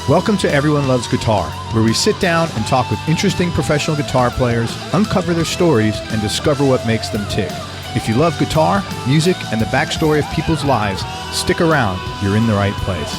Welcome to Everyone Loves Guitar, where we sit down and talk with interesting professional guitar players, uncover their stories, and discover what makes them tick. If you love guitar, music, and the backstory of people's lives, stick around. You're in the right place.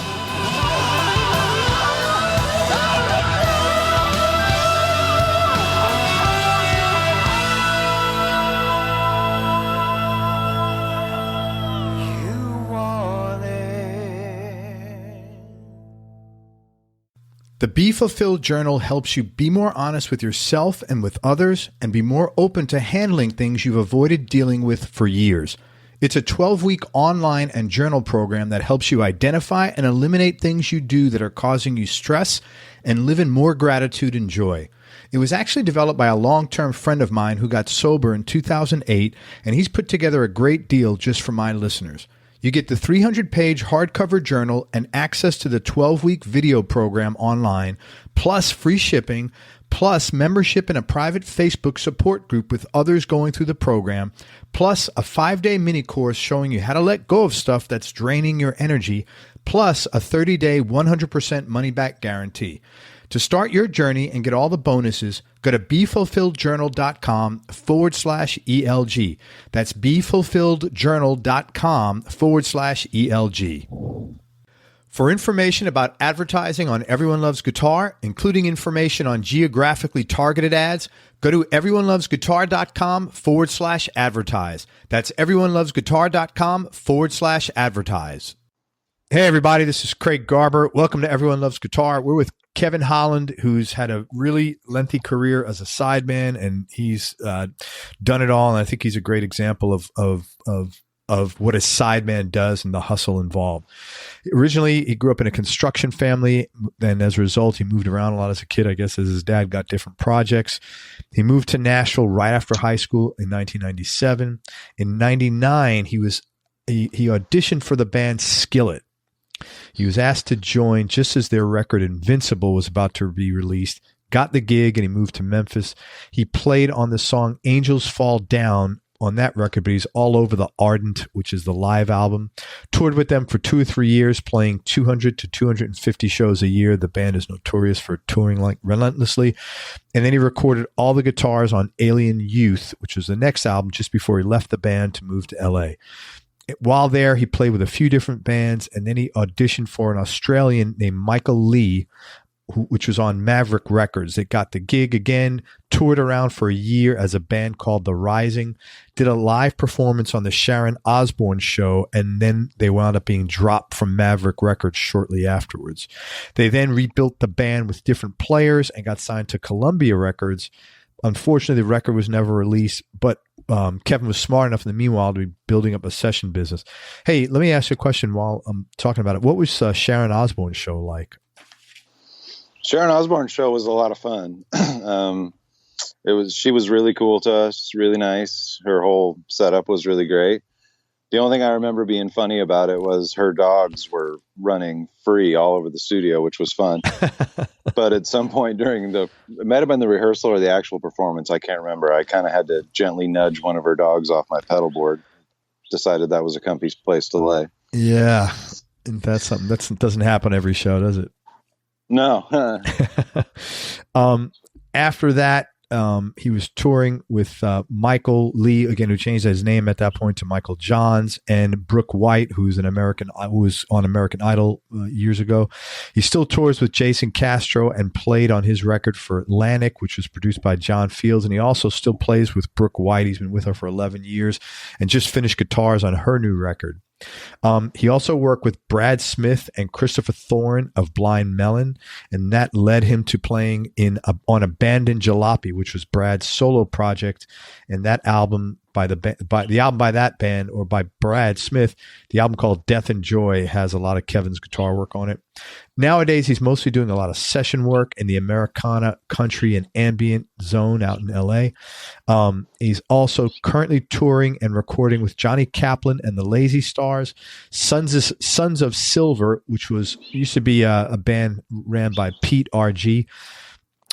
The Be Fulfilled Journal helps you be more honest with yourself and with others and be more open to handling things you've avoided dealing with for years. It's a 12-week online and journal program that helps you identify and eliminate things you do that are causing you stress and live in more gratitude and joy. It was actually developed by a long-term friend of mine who got sober in 2008, and he's put together a great deal just for my listeners. You get the 300-page hardcover journal and access to the 12-week video program online, plus free shipping, plus membership in a private Facebook support group with others going through the program, plus a 5-day mini course showing you how to let go of stuff that's draining your energy, plus a 30-day 100% money-back guarantee. To start your journey and get all the bonuses, go to BeFulfilledJournal.com/ELG. That's BeFulfilledJournal.com/ELG. For information about advertising on Everyone Loves Guitar, including information on geographically targeted ads, go to everyonelovesguitar.com/advertise. That's everyonelovesguitar.com/advertise. Hey, everybody, this is Craig Garber. Welcome to Everyone Loves Guitar. We're with Kevin Haaland, who's had a really lengthy career as a sideman, and he's done it all. And I think he's a great example of what a sideman does and the hustle involved. Originally, he grew up in a construction family, and as a result, he moved around a lot as a kid, I guess, as his dad got different projects. He moved to Nashville right after high school in 1997. In 99, he auditioned for the band Skillet. He was asked to join just as their record Invincible was about to be released, got the gig, and he moved to Memphis. He played on the song Angels Fall Down on that record, but he's all over the Ardent, which is the live album. Toured with them for 2 or 3 years, playing 200 to 250 shows a year. The band is notorious for touring like relentlessly. And then he recorded all the guitars on Alien Youth, which was the next album, just before he left the band to move to LA. While there, he played with a few different bands, and then he auditioned for an Australian named Michael Lee, which was on Maverick Records. They got the gig again, toured around for a year as a band called The Rising, did a live performance on the Sharon Osbourne show, and then they wound up being dropped from Maverick Records shortly afterwards. They then rebuilt the band with different players and got signed to Columbia Records. Unfortunately, the record was never released, but Kevin was smart enough in the meanwhile to be building up a session business. Hey, let me ask you a question while I'm talking about it. What was Sharon Osbourne's show like? Sharon Osbourne's show was a lot of fun. She was really cool to us, really nice. Her whole setup was really great. The only thing I remember being funny about it was her dogs were running free all over the studio, which was fun. But at some point it might have been the rehearsal or the actual performance, I can't remember. I kind of had to gently nudge one of her dogs off my pedal board. Decided that was a comfy place to lay. Yeah. And that's something that doesn't happen every show, does it? No. After that, he was touring with Michael Lee, again, who changed his name at that point to Michael Johns, and Brooke White, who was on American Idol years ago. He still tours with Jason Castro and played on his record for Atlantic, which was produced by John Fields. And he also still plays with Brooke White. He's been with her for 11 years and just finished guitars on her new record. He also worked with Brad Smith and Christopher Thorne of Blind Melon, and that led him to playing on Abandoned Jalopy, which was Brad's solo project. And that album by that band, or by Brad Smith, the album called Death and Joy, has a lot of Kevin's guitar work on it. Nowadays, he's mostly doing a lot of session work in the Americana, country, and ambient zone out in LA. He's also currently touring and recording with Johnny Kaplan and the Lazy Stars, Sons of Silver, which used to be a band ran by Pete R.G.,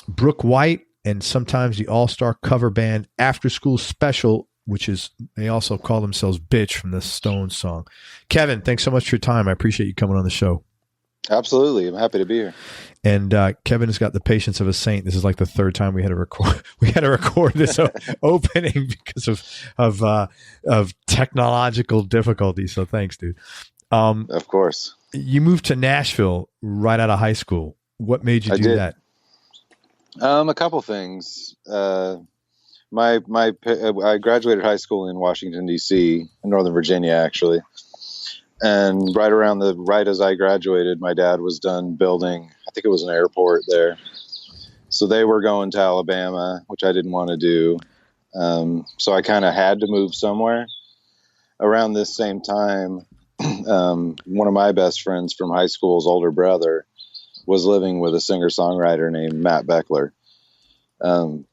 Brooke White, and sometimes the all-star cover band After School Special, which is, they also call themselves Bitch from the Stones song. Kevin, thanks so much for your time. I appreciate you coming on the show. Absolutely. I'm happy to be here. And Kevin has got the patience of a saint. This is like the third time we had to record. We had to record this opening because of technological difficulties. So thanks, dude. Of course. You moved to Nashville right out of high school. What made you do that? A couple things. I graduated high school in Washington, D.C., in Northern Virginia, actually. And right as I graduated, my dad was done building, I think it was an airport there. So they were going to Alabama, which I didn't want to do. So I kind of had to move somewhere. Around this same time, one of my best friends from high school's older brother was living with a singer-songwriter named Matt Beckler.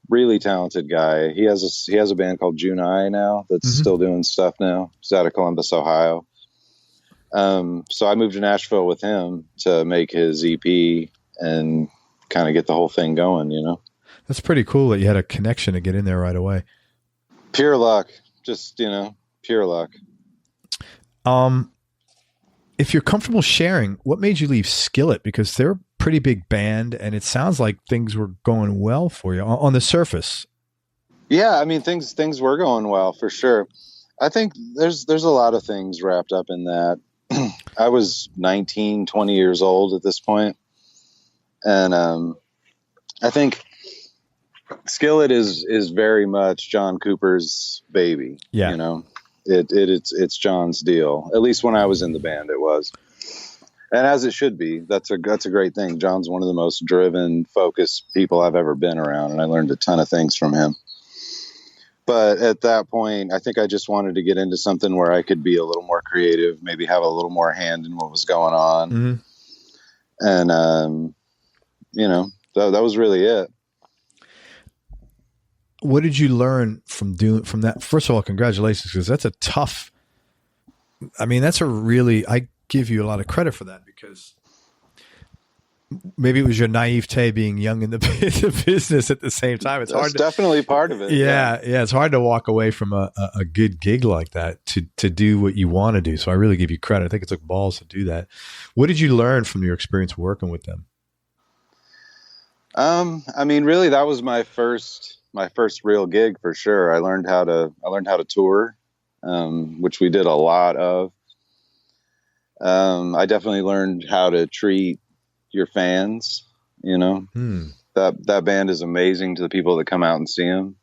Really talented guy. He has a band called June I now that's still doing stuff now. He's out of Columbus, Ohio. So I moved to Nashville with him to make his EP and kind of get the whole thing going, you know. That's pretty cool that you had a connection to get in there right away. Pure luck. Just, pure luck. If you're comfortable sharing, what made you leave Skillet? Because they're a pretty big band and it sounds like things were going well for you on the surface. Yeah. I mean, things were going well for sure. I think there's a lot of things wrapped up in that. I was 19, 20 years old at this point. And I think Skillet is very much John Cooper's baby. Yeah. You know, it's John's deal. At least when I was in the band, it was. And as it should be. That's a great thing. John's one of the most driven, focused people I've ever been around, and I learned a ton of things from him. But at that point, I think I just wanted to get into something where I could be a little more creative, maybe have a little more hand in what was going on. Mm-hmm. And, that was really it. What did you learn from that? First of all, congratulations, because that's a tough, I give you a lot of credit for that, because maybe it was your naivete being young in the business at the same time. It's hard. Definitely part of it. Yeah. It's hard to walk away from a good gig like that to do what you want to do. So I really give you credit. I think it took balls to do that. What did you learn from your experience working with them? Really, that was my first real gig for sure. I learned how to tour, which we did a lot of. I definitely learned how to treat your fans, that band is amazing to the people that come out and see them.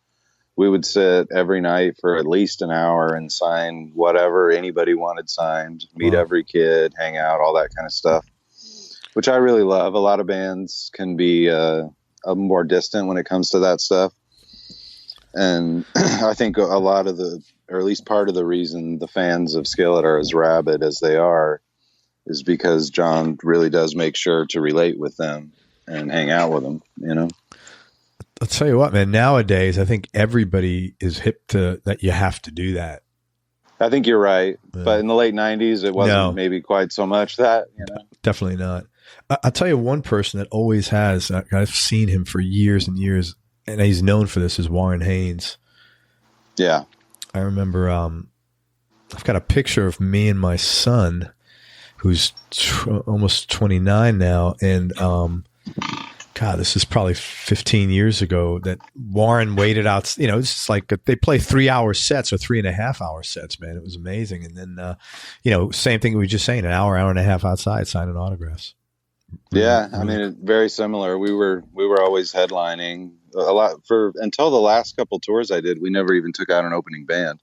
We would sit every night for at least an hour and sign whatever anybody wanted signed, meet every kid, hang out, all that kind of stuff, which I really love. A lot of bands can be more distant when it comes to that stuff. And I think a lot of or at least part of the reason the fans of Skillet are as rabid as they are is because John really does make sure to relate with them and hang out with them, I'll tell you what, man, nowadays, I think everybody is hip to that. You have to do that. I think you're right. Yeah. But in the late 90s, it wasn't maybe quite so much that, Definitely not. I'll tell you one person that always has, I've seen him for years and years, and he's known for this, is Warren Haynes. Yeah. I remember, I've got a picture of me and my son, who's almost 29 now. And, this is probably 15 years ago that Warren waited out, it's just like they play 3-hour sets or 3.5-hour sets, man. It was amazing. And then, same thing we were just saying, an hour and a half outside signing autographs. Yeah. Very similar. We were always headlining a lot until the last couple tours I did. We never even took out an opening band.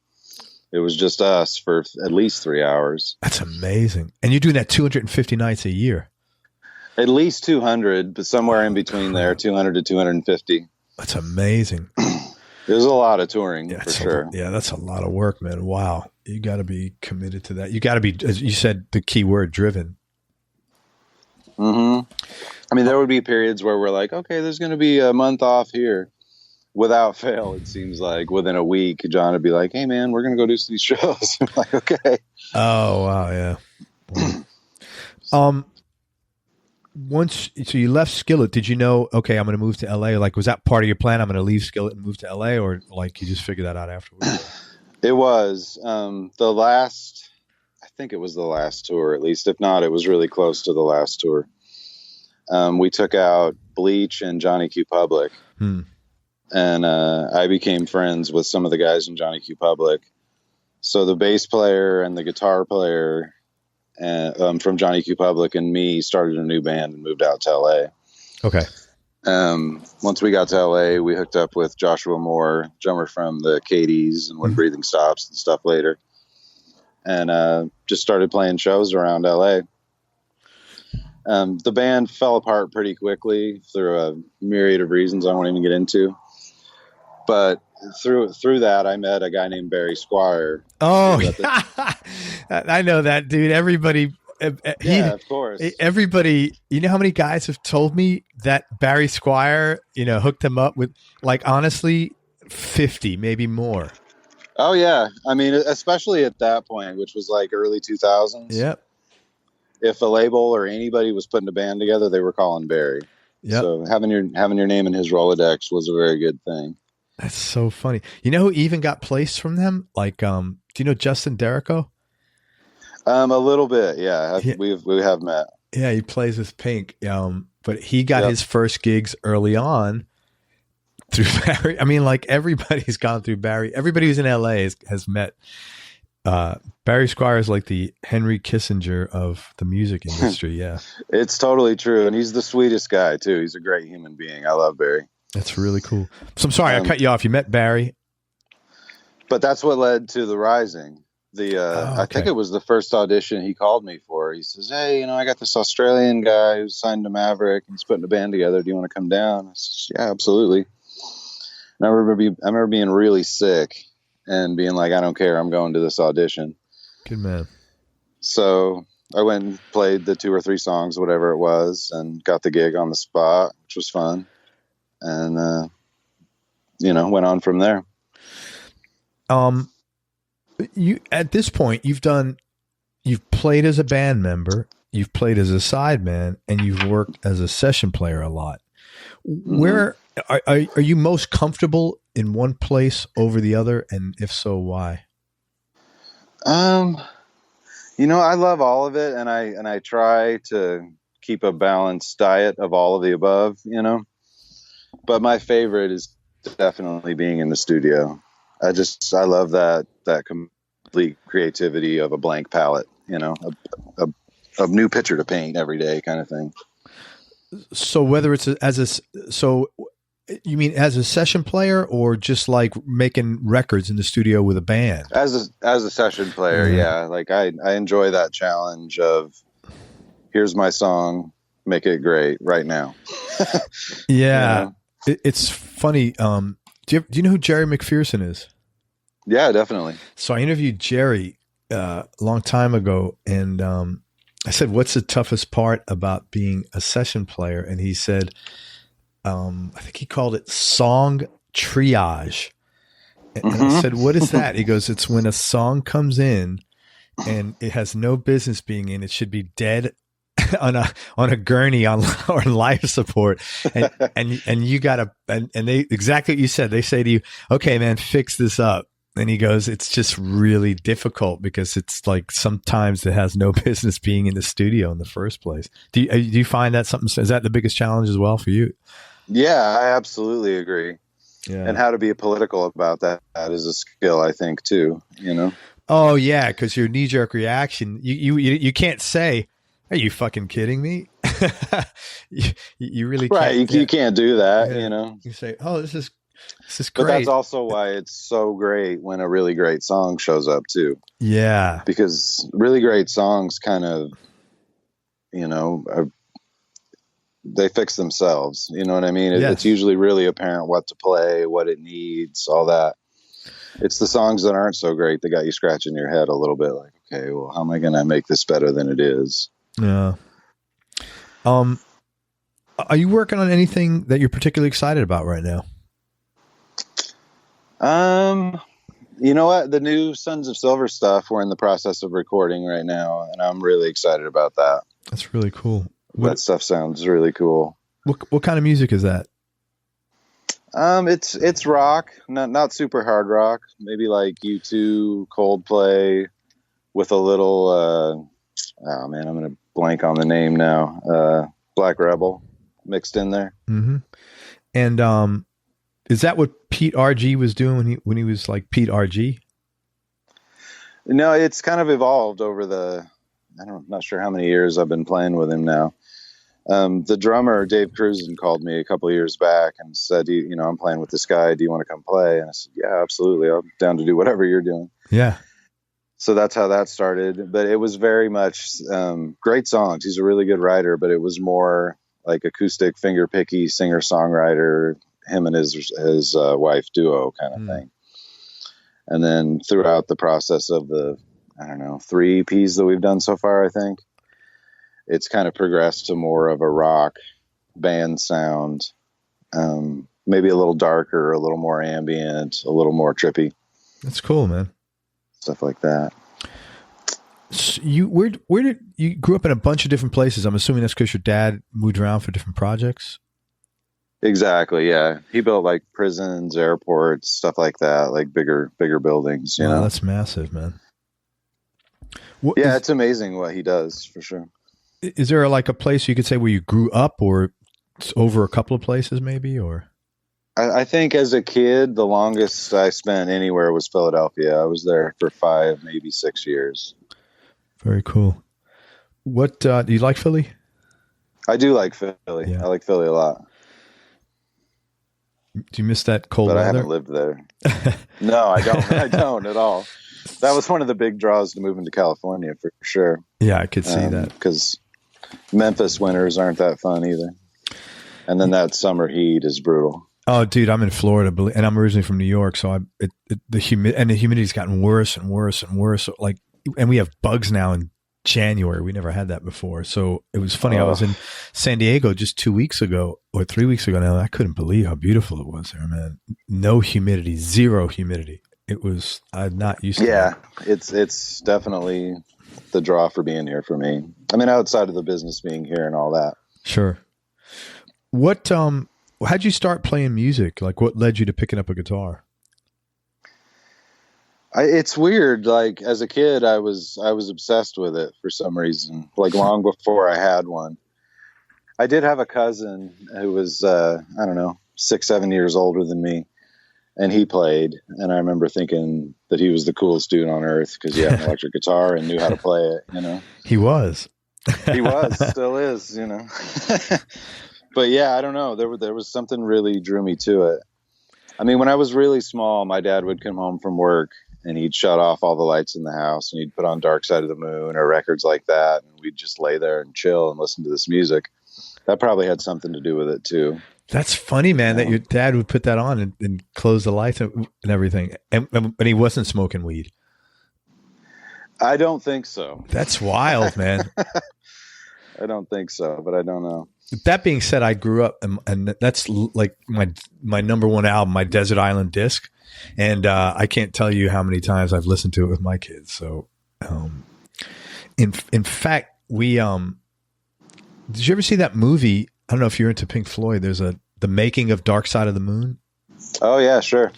It was just us for at least 3 hours. That's amazing. And you're doing that 250 nights a year. At least 200, but somewhere in between there, 200 to 250. That's amazing. There's a lot of touring for sure. That's a lot of work, man. Wow. You got to be committed to that. You got to be, as you said, the key word, driven. Mm-hmm. There would be periods where we're like, okay, there's going to be a month off here. Without fail, it seems like within a week, John would be like, hey, man, we're going to go do these shows. I'm like, okay. Oh, wow, yeah. So you left Skillet. Did you know, okay, I'm going to move to LA? Like, was that part of your plan? I'm going to leave Skillet and move to LA, or like you just figured that out afterwards? It was. I think it was the last tour, at least. If not, it was really close to the last tour. We took out Bleach and Johnny Q. Public. And I became friends with some of the guys in Johnny Q. Public. So the bass player and the guitar player from Johnny Q. Public and me started a new band and moved out to L.A. Okay. Once we got to L.A., we hooked up with Joshua Moore, drummer from the Cadies and When Breathing Stops and stuff later. And just started playing shows around L.A. The band fell apart pretty quickly through a myriad of reasons I won't even get into. But through that, I met a guy named Barry Squire. Oh, I know that dude. Everybody, of course. Everybody, you know how many guys have told me that Barry Squire, hooked him up with, like, honestly, 50, maybe more. Oh yeah, I mean, especially at that point, which was like early 2000s. Yep. If a label or anybody was putting a band together, they were calling Barry. Yep. So having your name in his Rolodex was a very good thing. That's so funny. You know who even got placed from them? Like, do you know Justin Derrico? A little bit, yeah. We have met. Yeah, he plays with Pink. But he got his first gigs early on through Barry. I mean, like, everybody's gone through Barry. Everybody who's in LA has met. Barry Squire is like the Henry Kissinger of the music industry. Yeah, it's totally true, and he's the sweetest guy too. He's a great human being. I love Barry. That's really cool. So I'm sorry I cut you off. You met Barry, but that's what led to the Rising. I think it was the first audition he called me for. He says, "Hey, I got this Australian guy who's signed to Maverick and he's putting a band together. Do you want to come down?" I said, "Yeah, absolutely." And I remember being really sick and being like, "I don't care. I'm going to this audition." Good man. So I went and played the 2 or 3 songs, whatever it was, and got the gig on the spot, which was fun. And, went on from there. You, at this point, you've played as a band member, you've played as a sideman, and you've worked as a session player a lot. Where are you most comfortable in one place over the other? And if so, why? I love all of it, and I try to keep a balanced diet of all of the above, but my favorite is definitely being in the studio. I love that complete creativity of a blank palette, a new picture to paint every day kind of thing. So whether it's you mean as a session player or just like making records in the studio with a band? As a session player, yeah. Like I enjoy that challenge of, here's my song, make it great right now. Yeah. It's funny. Do you know who Jerry McPherson is? Yeah, definitely. So I interviewed Jerry a long time ago, and I said, "What's the toughest part about being a session player?" And he said, I think he called it song triage. And I said, "What is that?" He goes, "It's when a song comes in and it has no business being in. It should be dead on a gurney on life support, and you gotta and they exactly what you said. They say to you, 'Okay, man, fix this up.'" And he goes, "It's just really difficult because it's like sometimes it has no business being in the studio in the first place." Do you find that is that the biggest challenge as well for you? Yeah, I absolutely agree. Yeah. And how to be political about that is a skill, I think, too. Oh yeah, because your knee jerk reaction, you can't say, "Are you fucking kidding me?" you really right. Can't. You can't do that. You say, "Oh, this is great." But that's also why it's so great when a really great song shows up too. Yeah, because really great songs kind of, they fix themselves. You know what I mean? Yes. It's usually really apparent what to play, what it needs, all that. It's the songs that aren't so great that got you scratching your head a little bit like, okay, well, how am I going to make this better than it is? Yeah. Are you working on anything that you're particularly excited about right now? You know what? The new Sons of Silver stuff we're in the process of recording right now, and I'm really excited about that. That's really cool. That stuff sounds really cool. What kind of music is that? It's rock, not super hard rock. Maybe like U2, Coldplay, with a little, oh man, I'm going to blank on the name now. Black Rebel mixed in there. Mm-hmm. And is that what Pete RG was doing when he was like Pete RG? No, it's kind of evolved over I'm not sure how many years I've been playing with him now. The drummer, Dave Cruzen, called me a couple of years back and said, I'm playing with this guy. Do you want to come play? And I said, yeah, absolutely. I'm down to do whatever you're doing. Yeah. So that's how that started. But it was very much great songs. He's a really good writer, but it was more like acoustic, finger picky, singer songwriter, him and his wife duo kind of thing. And then throughout the process of the, 3 EPs that we've done so far, I think it's kind of progressed to more of a rock band sound, maybe a little darker, a little more ambient, a little more trippy. That's cool, man. Stuff like that. So where did you grew up in a bunch of different places? I'm assuming that's because your dad moved around for different projects. Exactly. Yeah. He built like prisons, airports, stuff like that, like bigger buildings, you know. That's massive, man. It's amazing what he does for sure. Is there like a place you could say where you grew up, or it's over a couple of places maybe, or? I think as a kid, the longest I spent anywhere was Philadelphia. I was there for 5, maybe 6 years. Very cool. What, do you like Philly? I do like Philly. Yeah. I like Philly a lot. Do you miss that cold weather? I haven't lived there. No, I don't. I don't at all. That was one of the big draws to moving to California for sure. Yeah, I could see that. Because Memphis winters aren't that fun either. And then that summer heat is brutal. Oh, dude, I'm in Florida, and I'm originally from New York, so the humidity's gotten worse and worse and worse. Like, and we have bugs now in January. We never had that before. So it was funny. I was in San Diego just 2 weeks ago or 3 weeks ago now. I couldn't believe how beautiful it was there, man. No humidity, zero humidity. It was, I'm not used to it. Yeah, it's definitely the draw for being here for me. I mean, outside of the business being here and all that. Sure. How'd you start playing music? Like, what led you to picking up a guitar? It's weird. Like, as a kid, I was obsessed with it for some reason, like long before I had one. I did have a cousin who was, 6, 7 years older than me, and he played. And I remember thinking that he was the coolest dude on earth because he had an electric guitar and knew how to play it, you know? He was. He was, still is, you know? But yeah, I don't know. There was something really drew me to it. I mean, when I was really small, my dad would come home from work and he'd shut off all the lights in the house and he'd put on Dark Side of the Moon or records like that. And we'd just lay there and chill and listen to this music. That probably had something to do with it too. That's funny, man, that your dad would put that on and close the lights and everything. And he wasn't smoking weed. I don't think so. That's wild, man. I don't think so, but I don't know. That being said, I grew up, and that's like my number one album, my Desert Island Disc, and I can't tell you how many times I've listened to it with my kids. So, in fact, we did you ever see that movie? I don't know if you're into Pink Floyd. There's the making of Dark Side of the Moon. Oh yeah, sure.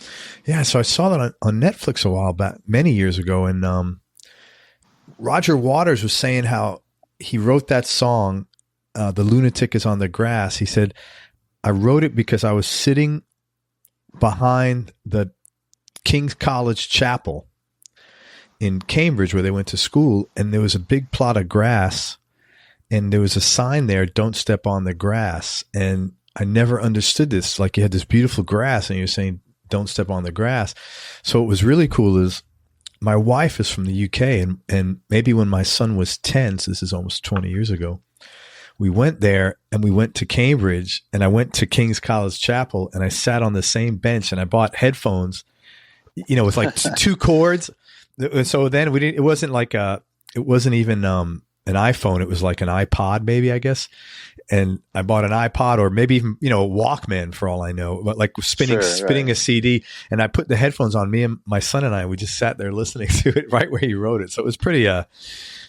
Yeah, so I saw that on Netflix a while back, many years ago, and Roger Waters was saying how he wrote that song. The Lunatic is on the Grass. He said, I wrote it because I was sitting behind the King's College Chapel in Cambridge where they went to school, and there was a big plot of grass and there was a sign there, don't step on the grass. And I never understood this. Like, you had this beautiful grass and you're saying, don't step on the grass. So what was really cool is my wife is from the UK, and maybe when my son was 10, so this is almost 20 years ago, we went there and we went to Cambridge, and I went to King's College Chapel and I sat on the same bench and I bought headphones, with like 2 cords. So then it wasn't even an iPhone. It was like an iPod, maybe, I guess. And I bought an iPod, or maybe even, a Walkman for all I know, but like spinning a CD. And I put the headphones on. Me and my son and I, we just sat there listening to it right where he wrote it. So it was pretty, it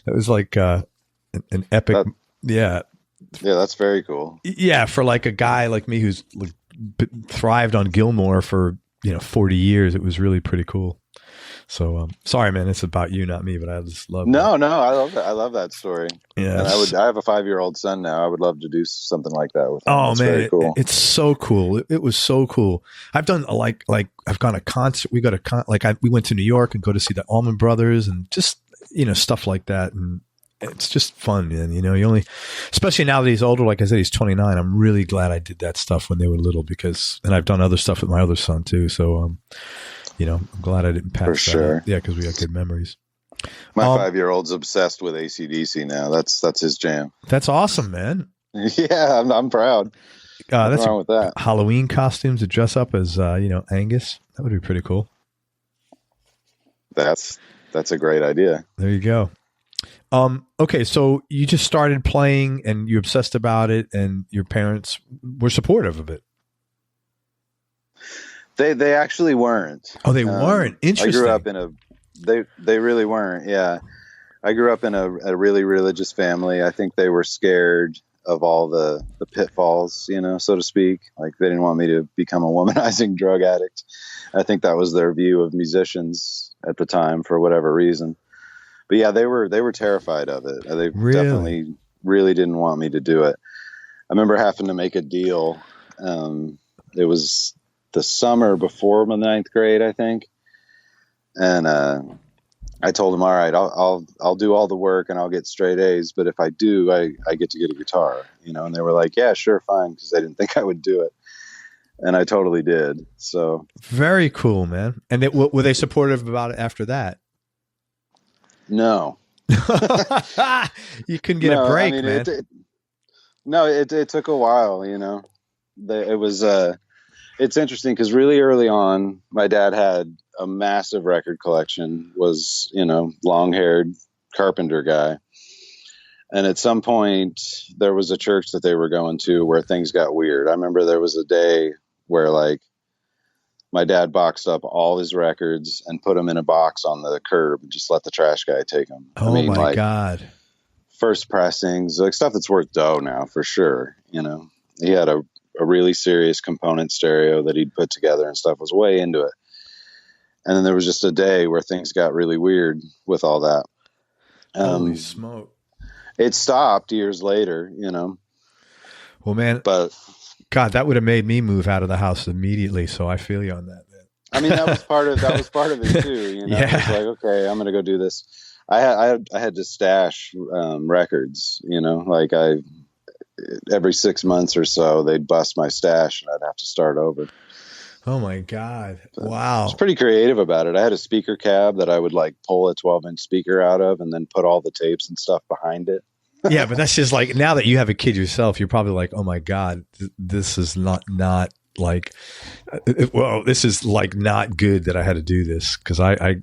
was like an epic. Yeah. Yeah, that's very cool. Yeah, for like a guy like me who's thrived on Gilmore for 40 years, it was really pretty cool. So, sorry, man, it's about you, not me, but I just love No, I love that. I love that story. Yeah. And I have a 5-year-old son now. I would love to do something like that with him. Oh, it's man, very cool. it's so cool. It was so cool. I've done like I've gone to concert. We went to New York and go to see the Allman Brothers and just, stuff like that. And it's just fun, man. Especially now that he's older, like I said, he's 29. I'm really glad I did that stuff when they were little and I've done other stuff with my other son too. So, I'm glad I didn't pass For that sure. up. Yeah, because we got good memories. My 5-year-old's obsessed with AC/DC now. That's his jam. That's awesome, man. Yeah, I'm proud. That's What's wrong with that? Halloween costumes to dress up as, Angus. That would be pretty cool. That's a great idea. There you go. Okay, so you just started playing and you obsessed about it, and your parents were supportive of it. They actually weren't. Oh, they weren't. Interesting. I grew up they really weren't. Yeah. I grew up in a really religious family. I think they were scared of all the pitfalls, so to speak. Like, they didn't want me to become a womanizing drug addict. I think that was their view of musicians at the time for whatever reason. But yeah, they were terrified of it. They definitely really didn't want me to do it. I remember having to make a deal. It was the summer before my 9th grade, I think. And I told them, all right, I'll do all the work and I'll get straight A's. But if I do, I get to get a guitar, and they were like, yeah, sure, fine. Because they didn't think I would do it. And I totally did. So very cool, man. And were they supportive about it after that? No. You couldn't get a break, man. It took a while, It was it's interesting because really early on, my dad had a massive record collection, was, long-haired carpenter guy. And at some point, there was a church that they were going to where things got weird. I remember there was a day where, like, my dad boxed up all his records and put them in a box on the curb and just let the trash guy take them. Oh, my God. First pressings, like stuff that's worth dough now, for sure. He had a really serious component stereo that he'd put together and stuff, was way into it. And then there was just a day where things got really weird with all that. Holy smoke. It stopped years later, Well, man, but God, that would have made me move out of the house immediately. So I feel you on that, man. I mean, that was part of it too. Yeah. It's like, okay, I'm going to go do this. I had to stash records, like every 6 months or so, they'd bust my stash and I'd have to start over. Oh my God. Wow. I was pretty creative about it. I had a speaker cab that I would like pull a 12-inch speaker out of and then put all the tapes and stuff behind it. Yeah, but that's just like, now that you have a kid yourself, you're probably like, oh my God, this is not like, well, this is like not good that I had to do this. Cause I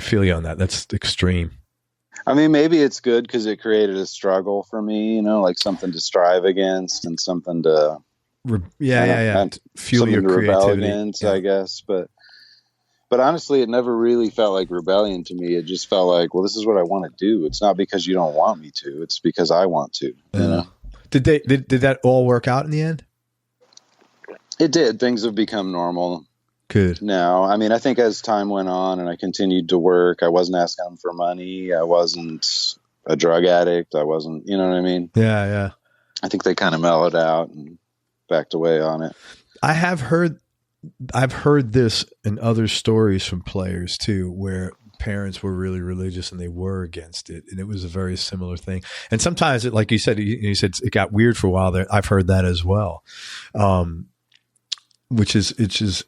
feel you on that. That's extreme. I mean, maybe it's good because it created a struggle for me, like something to strive against and something to, fuel your creativity against, I guess. But honestly, it never really felt like rebellion to me. It just felt like, well, this is what I want to do. It's not because you don't want me to. It's because I want to. Did that all work out in the end? It did. Things have become normal. Good. Now, I mean, I think as time went on and I continued to work, I wasn't asking them for money. I wasn't a drug addict. I wasn't, you know what I mean? Yeah, yeah. I think they kind of mellowed out and backed away on it. I've heard this in other stories from players too, where parents were really religious and they were against it. And it was a very similar thing. And sometimes it, like you said it got weird for a while there. I've heard that as well. Which is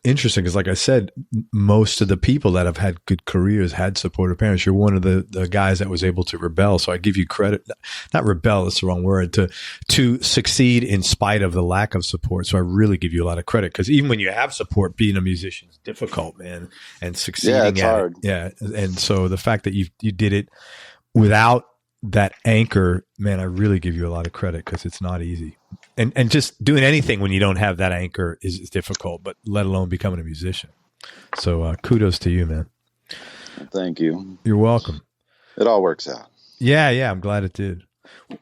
interesting because, like I said, most of the people that have had good careers had supportive parents. You're one of the guys that was able to rebel. So I give you credit, not rebel, that's the wrong word, to succeed in spite of the lack of support. So I really give you a lot of credit because even when you have support, being a musician is difficult, man, and succeeding it's hard. And so the fact that you did it without that anchor, man, I really give you a lot of credit because it's not easy. And just doing anything when you don't have that anchor is difficult, but let alone becoming a musician. So kudos to you, man. Thank you. You're welcome. It all works out. Yeah, I'm glad it did.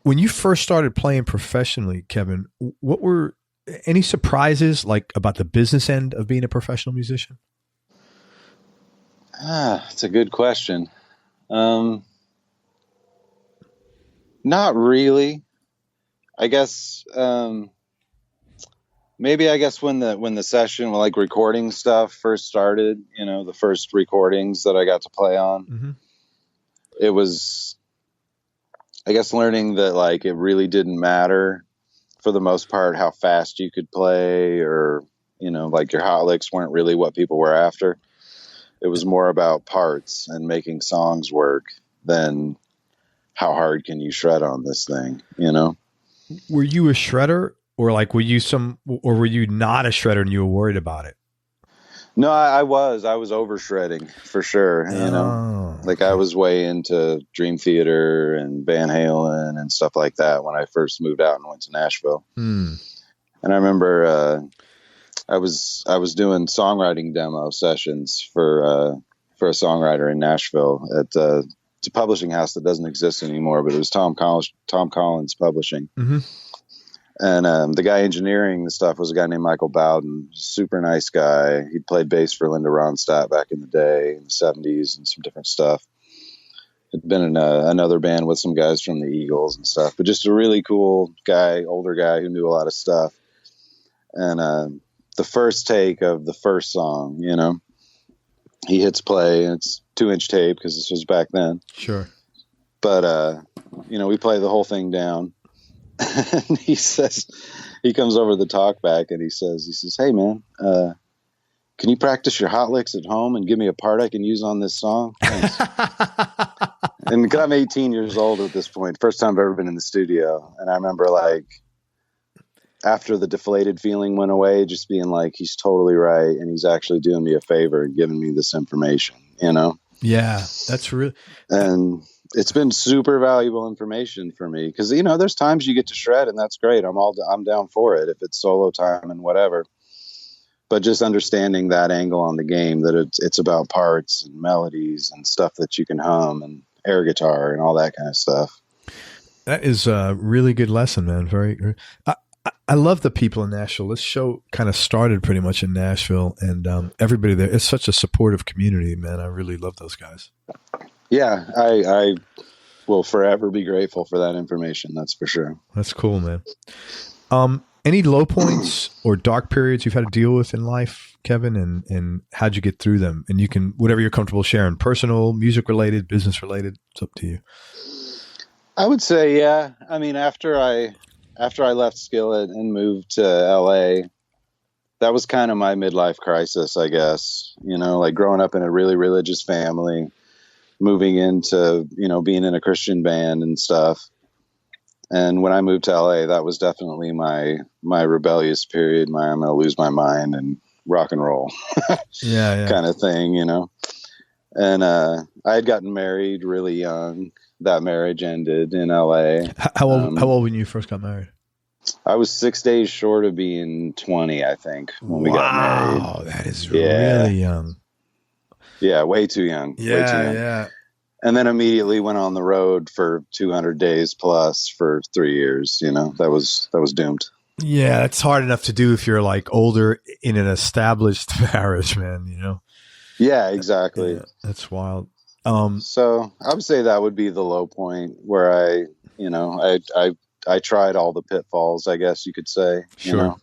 When you first started playing professionally, Kevin, what were any surprises like about the business end of being a professional musician? It's a good question. Not really. I guess maybe when the session, like recording stuff first started, the first recordings that I got to play on, it was, I guess, learning that like it really didn't matter for the most part how fast you could play, or like your hot licks weren't really what people were after. It was more about parts and making songs work than how hard can you shred on this thing, Were you a shredder, or like were you not a shredder and you were worried about it? No, I was over shredding for sure. Like I was way into Dream Theater and Van Halen and stuff like that when I first moved out and went to Nashville. And I remember I was doing songwriting demo sessions for a songwriter in Nashville at it's a publishing house that doesn't exist anymore, but it was Tom Collins Publishing. And the guy engineering the stuff was a guy named Michael Bowden, super nice guy. He played bass for Linda Ronstadt back in the day, in the 70s, and some different stuff. Had been in another band with some guys from the Eagles and stuff, but just a really cool guy, older guy who knew a lot of stuff. And the first take of the first song, he hits play, and it's 2-inch tape because this was back then. Sure. But, we play the whole thing down. And he comes over the talk back and he says, "Hey man, can you practice your hot licks at home and give me a part I can use on this song?" Thanks. And I'm 18 years old at this point. First time I've ever been in the studio. And I remember like after the deflated feeling went away, just being like, he's totally right. And he's actually doing me a favor and giving me this information, Yeah, that's really, and it's been super valuable information for me because, there's times you get to shred and that's great. I'm down for it if it's solo time and whatever, but just understanding that angle on the game, that it's about parts and melodies and stuff that you can hum and air guitar and all that kind of stuff. That is a really good lesson, man. Very, I love the people in Nashville. This show kind of started pretty much in Nashville, and everybody there, it's such a supportive community, man. I really love those guys. Yeah, I will forever be grateful for that information. That's for sure. That's cool, man. Any low points or dark periods you've had to deal with in life, Kevin, and how'd you get through them? And you can, whatever you're comfortable sharing, personal, music related, business related, it's up to you. I would say, yeah. I mean, after I left Skillet and moved to LA, that was kind of my midlife crisis, I guess, like growing up in a really religious family, moving into, being in a Christian band and stuff. And when I moved to LA, that was definitely my rebellious period. I'm going to lose my mind and rock and roll yeah. kind of thing, And I had gotten married really young. That marriage ended in LA. How old when you first got married? I was 6 days short of being 20, I think, when we got married. Wow, that is really young. Yeah, way too young. Way too young. Yeah. And then immediately went on the road for 200 days plus for 3 years. That was doomed. Yeah, it's hard enough to do if you're like older in an established marriage, man. Yeah, exactly. Yeah, that's wild. So I would say that would be the low point where I tried all the pitfalls, I guess you could say. Sure.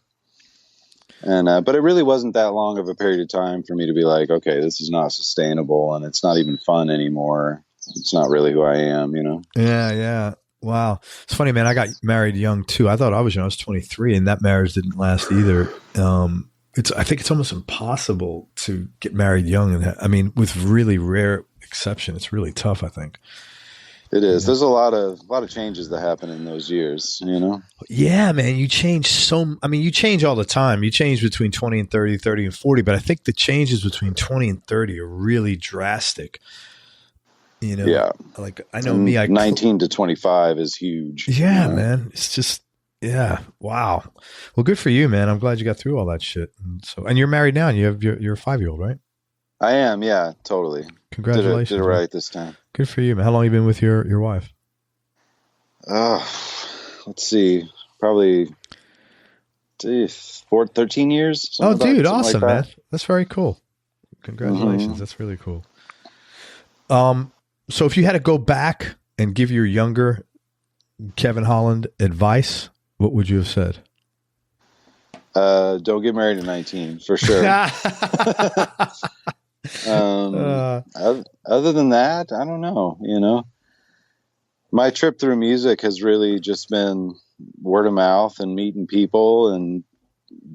And but it really wasn't that long of a period of time for me to be like, okay, this is not sustainable and it's not even fun anymore. It's not really who I am, Yeah. Wow. It's funny, man. I got married young too. I thought I was young. I was 23 and that marriage didn't last either. I think it's almost impossible to get married young. And I mean, with really rare exception, it's really tough, I think. It is. Yeah. There's a lot of changes that happen in those years, Yeah, man. You change you change all the time. You change between 20 and 30, 30 and 40, but I think the changes between 20 and 30 are really drastic. Yeah. Like I know me, 19 to 25 is huge. Yeah, man. It's just, yeah. Wow. Well, good for you, man. I'm glad you got through all that shit. And you're married now and you have your 5-year-old, right? I am. Yeah, totally. Congratulations. Did it right this time. Good for you, man. How long have you been with your wife? Let's see. Probably 13 years. Oh, dude. Awesome, like man. That's very cool. Congratulations. Mm-hmm. That's really cool. So if you had to go back and give your younger Kevin Haaland advice, what would you have said? Don't get married at 19 for sure. Other than that, I don't know, my trip through music has really just been word of mouth and meeting people and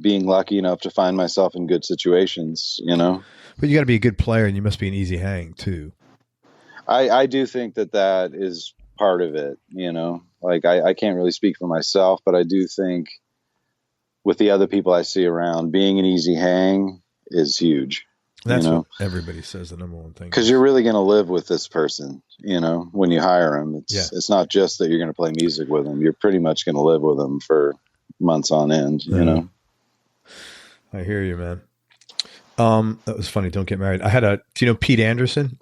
being lucky enough to find myself in good situations, But you got to be a good player, and you must be an easy hang too. I do think that is part of it, like I can't really speak for myself, but I do think with the other people I see around, being an easy hang is huge. That's what everybody says, the number one thing. Because you're really going to live with this person, when you hire them. It's not just that you're going to play music with them. You're pretty much going to live with them for months on end, I hear you, man. That was funny. Don't get married. Do you know Pete Anderson?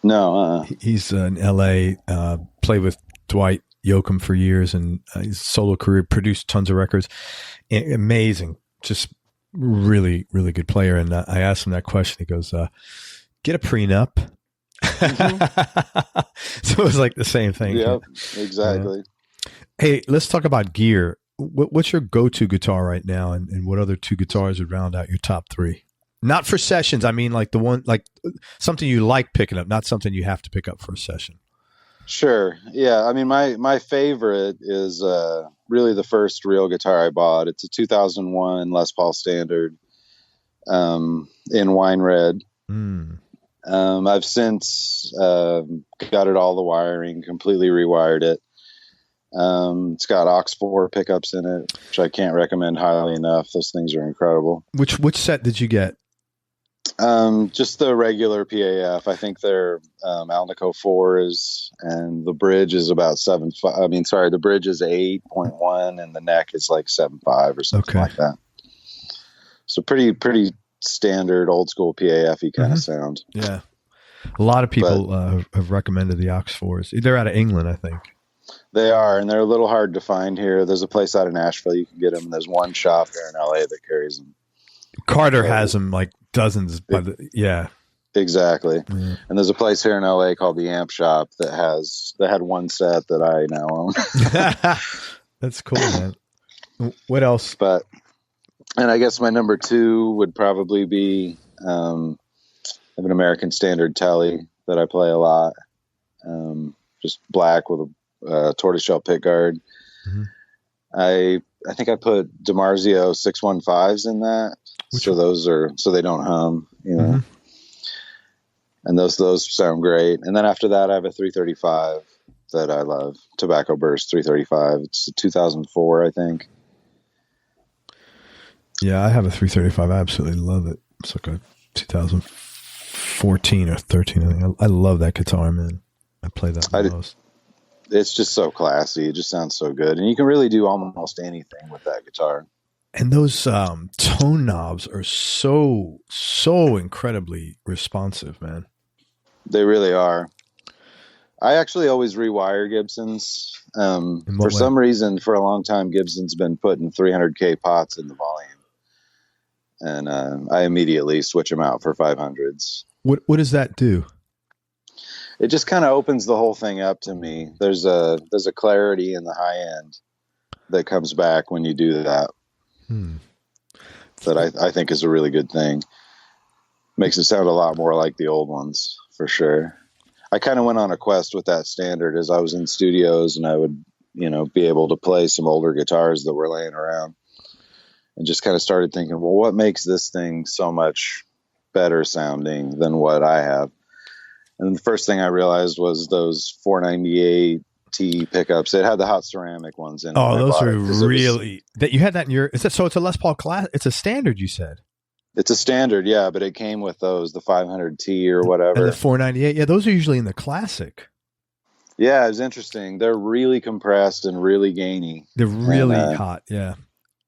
No. He's in LA, played with Dwight Yoakam for years, and his solo career, produced tons of records. Amazing. Just really, really good player. And I asked him that question. He goes, get a prenup. Mm-hmm. So it was like the same thing. Yep, exactly. Hey, let's talk about gear. What's your go-to guitar right now? And what other two guitars would round out your top three? Not for sessions. I mean, like something you like picking up, not something you have to pick up for a session. Sure. Yeah. I mean, my favorite is really the first real guitar I bought. It's a 2001 Les Paul Standard in wine red. I've since got it all the wiring, completely rewired it. It's got aux 4 pickups in it, which I can't recommend highly enough. Those things are incredible. Which set did you get? Just the regular PAF. I think they're Alnico 4s, and the bridge is about 7.5. I mean, sorry, the bridge is 8.1, and the neck is like 7.5 or something like that. So pretty standard old school PAF-y kind of sound. Yeah, a lot of people have recommended the aux 4s. They're out of England, I think. They are, and they're a little hard to find here. There's a place out of Nashville you can get them, and there's one shop there in LA that carries them. Carter has them like dozens. Exactly. Yeah. And there's a place here in LA called the Amp Shop that had one set that I now own. That's cool, man. What else? And I guess my number 2 would probably be I have an American Standard Telly that I play a lot. Just black with a tortoiseshell pickguard. Mm-hmm. I think I put DiMarzio 615s in that. So they don't hum, Mm-hmm. And those sound great. And then after that, I have a 335 that I love, Tobacco Burst 335. It's a 2004, I think. Yeah, I have a 335. I absolutely love it. It's like a 2014 or 13. I think. I love that guitar, man. I play that the most. It's just so classy. It just sounds so good. And you can really do almost anything with that guitar. And those tone knobs are so incredibly responsive, man. They really are. I actually always rewire Gibsons. For some reason, for a long time, Gibson's been putting 300K pots in the volume. And I immediately switch them out for 500s. What does that do? It just kind of opens the whole thing up to me. There's a clarity in the high end that comes back when you do that. That I think is a really good thing. Makes it sound a lot more like the old ones, for sure. I kind of went on a quest with that Standard as I was in studios, and I would, be able to play some older guitars that were laying around, and just kind of started thinking, well, what makes this thing so much better sounding than what I have? And the first thing I realized was those 498 T pickups. It had the hot ceramic ones in it. Oh, those are really that you had that in your. So it's a Les Paul class. It's a Standard, you said. It's a Standard, yeah, but it came with those, the 500T or whatever. And the 498, yeah, those are usually in the Classic. Yeah, it's interesting. They're really compressed and really gainy. They're really hot, yeah.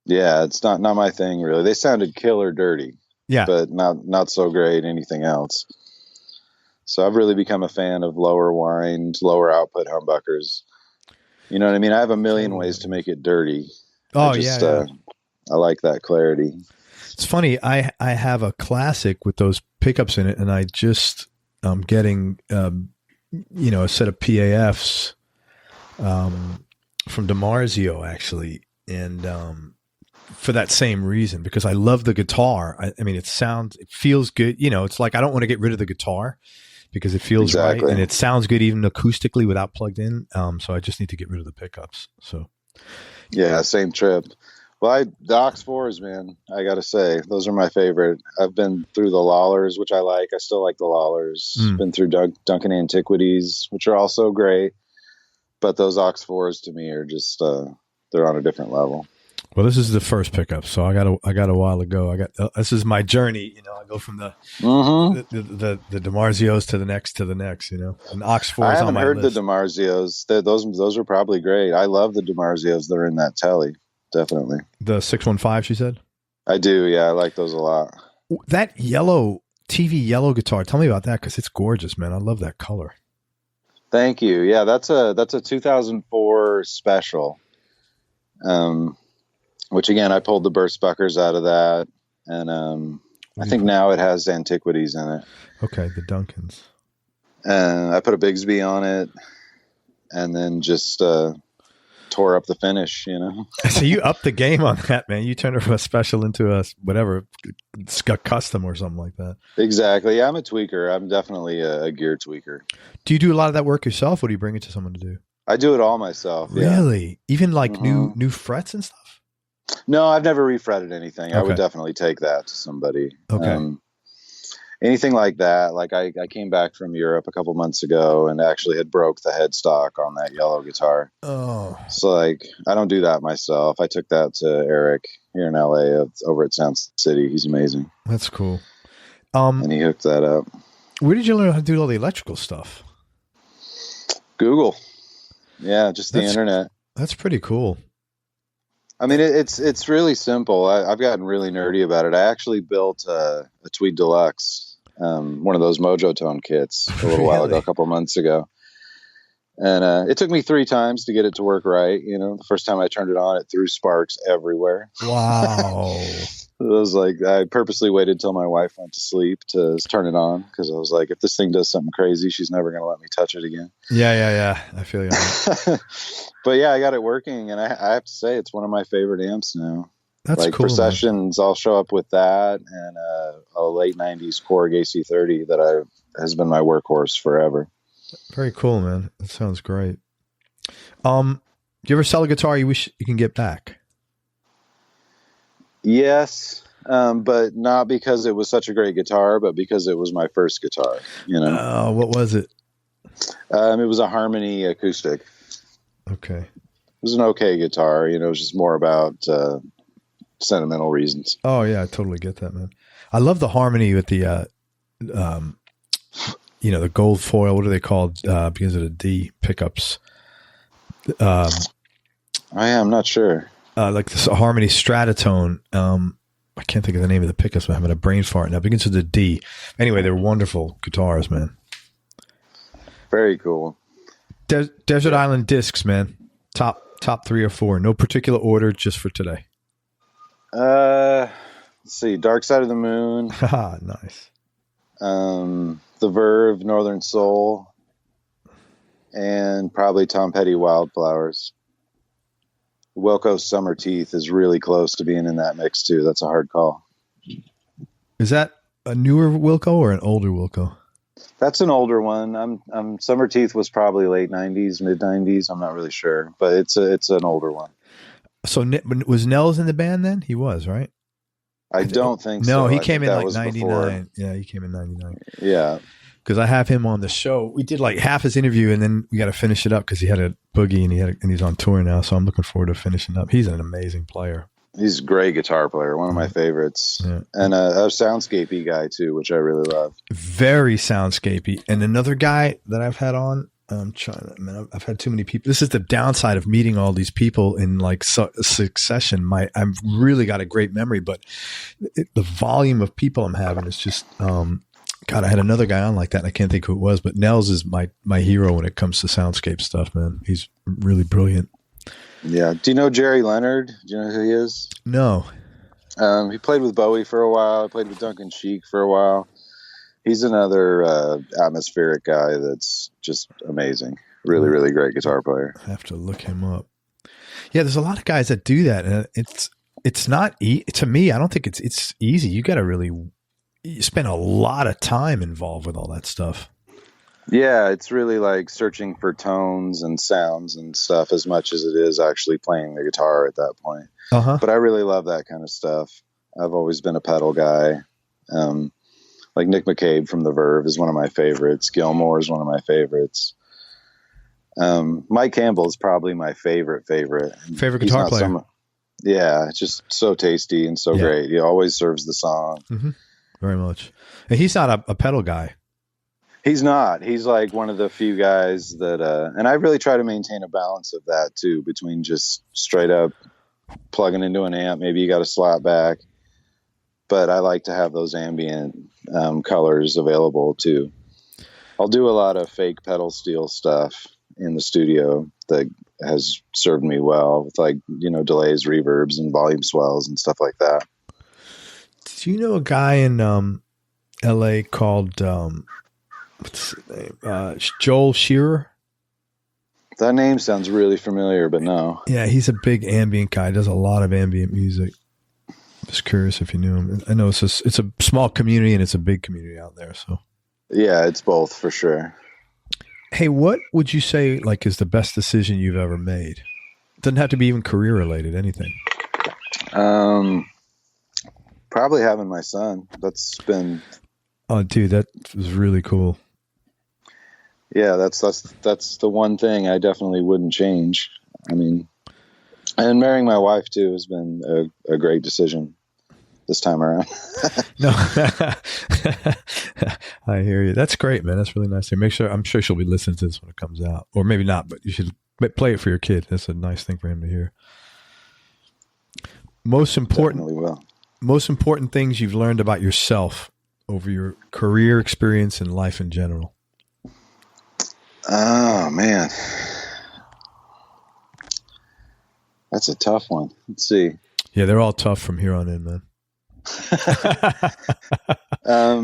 Yeah, it's not my thing really. They sounded killer dirty. Yeah, but not so great anything else. So I've really become a fan of lower wind, lower output humbuckers. You know what I mean? I have a million ways to make it dirty. Oh, yeah. I like that clarity. It's funny. I have a Classic with those pickups in it, and I just getting, a set of PAFs from DiMarzio, actually. And for that same reason, because I love the guitar. I mean, it feels good. It's like I don't want to get rid of the guitar because it feels right. And it sounds good even acoustically without plugged in. So I just need to get rid of the pickups. So, yeah, same trip. Well, the Aux 4s, man, I got to say, those are my favorite. I've been through the Lawlers, which I like. I still like the Lawlers. Been through Duncan Antiquities, which are also great. But those Aux 4s to me are just, they're on a different level. Well, this is the first pickup, so I got a while to go. This is my journey. I go from the DiMarzios to the next, And Aux 4s on my list. I haven't heard the DiMarzios. Those are probably great. I love the DiMarzios that are in that telly. Definitely. The 615, she said? I do, yeah. I like those a lot. That TV yellow guitar, tell me about that, because it's gorgeous, man. I love that color. Thank you. Yeah, that's a 2004 special, which, again, I pulled the burst buckers out of that, and I think now it has Antiquities in it. Okay, the Duncans. And I put a Bigsby on it, and then just tore up the finish, So you upped the game on that, man. You turned it from a special into a custom or something like that. Exactly. Yeah, I'm a tweaker. I'm definitely a gear tweaker. Do you do a lot of that work yourself, or do you bring it to someone to do? I do it all myself. Really? Yeah. Even like new frets and stuff? No, I've never refretted anything. Okay. I would definitely take that to somebody. Okay. Anything like that. Like I came back from Europe a couple months ago and actually had broke the headstock on that yellow guitar. Oh. So I don't do that myself. I took that to Eric here in LA over at Sound City. He's amazing. That's cool. And he hooked that up. Where did you learn how to do all the electrical stuff? Google. Yeah, just the internet. That's pretty cool. I mean, it's really simple. I've gotten really nerdy about it. I actually built a Tweed Deluxe, one of those Mojo Tone kits a little while ago, a couple months ago. And it took me 3 times to get it to work right. The first time I turned it on, it threw sparks everywhere. Wow. It was like, I purposely waited till my wife went to sleep to turn it on, because I was like, if this thing does something crazy, she's never going to let me touch it again. Yeah. I feel you. But yeah, I got it working, and I have to say, it's one of my favorite amps now. That's cool. For sessions, I'll show up with that and a late 90s Korg AC30 that has been my workhorse forever. Very cool, man. That sounds great. Do you ever sell a guitar you wish you can get back? Yes, but not because it was such a great guitar, but because it was my first guitar. What was it? It was a Harmony acoustic. Okay. It was an okay guitar. It was just more about sentimental reasons. Oh yeah, I totally get that, man. I love the Harmony with the the gold foil. What are they called? Because of the D pickups. I'm not sure. Like this Harmony Stratotone. I can't think of the name of the pickups, but I'm having a brain fart now. It begins with a D. Anyway, they're wonderful guitars, man. Very cool. Desert Island Discs, man. Top 3 or 4. No particular order, just for today. Let's see. Dark Side of the Moon. Haha, nice. The Verve, Northern Soul, and probably Tom Petty, Wildflowers. Wilco Summer Teeth is really close to being in that mix too. That's a hard call. Is that a newer Wilco or an older Wilco? That's an older one. I'm Summer Teeth was probably late 90s, mid 90s. I'm not really sure, but it's an older one. So was Nels in the band then? He was, right? I don't think so. No, he I came in like 99. Before. Yeah, he came in 99. Yeah. Because I have him on the show. We did like half his interview, and then we got to finish it up because he had a boogie, and he's on tour now. So I'm looking forward to finishing up. He's an amazing player. He's a great guitar player, one of my favorites, and a soundscapey guy too, which I really love. Very soundscapey. And another guy that I've had on, I've had too many people. This is the downside of meeting all these people in like succession. I've really got a great memory, but the volume of people I'm having is just, God, I had another guy on like that, and I can't think who it was, but Nels is my hero when it comes to soundscape stuff, man. He's really brilliant. Yeah. Do you know Jerry Leonard? Do you know who he is? No. He played with Bowie for a while. He played with Duncan Sheik for a while. He's another atmospheric guy that's just amazing. Really, really great guitar player. I have to look him up. Yeah, there's a lot of guys that do that, and it's not to me. I don't think it's easy. You got to really spend a lot of time involved with all that stuff. Yeah, it's really like searching for tones and sounds and stuff as much as it is actually playing the guitar at that point. But I really love that kind of stuff. I've always been a pedal guy. Like Nick McCabe from The Verve is one of my favorites. Gilmore is one of my favorites. Mike Campbell is probably my favorite guitar player. Yeah, it's just so tasty and so great. He always serves the song. Mm-hmm. Very much. And he's not a pedal guy. He's not. He's like one of the few guys that, and I really try to maintain a balance of that too, between just straight up plugging into an amp. Maybe you got a slap back, but I like to have those ambient colors available too. I'll do a lot of fake pedal steel stuff in the studio that has served me well with like, delays, reverbs, and volume swells and stuff like that. Do you know a guy in LA called what's his name? Joel Shearer? That name sounds really familiar, but no. Yeah, he's a big ambient guy. Does a lot of ambient music. Just curious if you knew him. I know it's a small community and it's a big community out there. So yeah, it's both for sure. Hey, what would you say like is the best decision you've ever made? Doesn't have to be even career related. Anything. Probably having my son. That's been. Oh, dude, that was really cool. Yeah, that's the one thing I definitely wouldn't change. I mean, and marrying my wife too has been a great decision this time around. No, I hear you. That's great, man. That's really nice. I'm sure she'll be listening to this when it comes out, or maybe not. But you should play it for your kid. That's a nice thing for him to hear. Most important things you've learned about yourself over your career experience and life in general. Oh man, that's a tough one. Let's see. Yeah, they're all tough from here on in, man.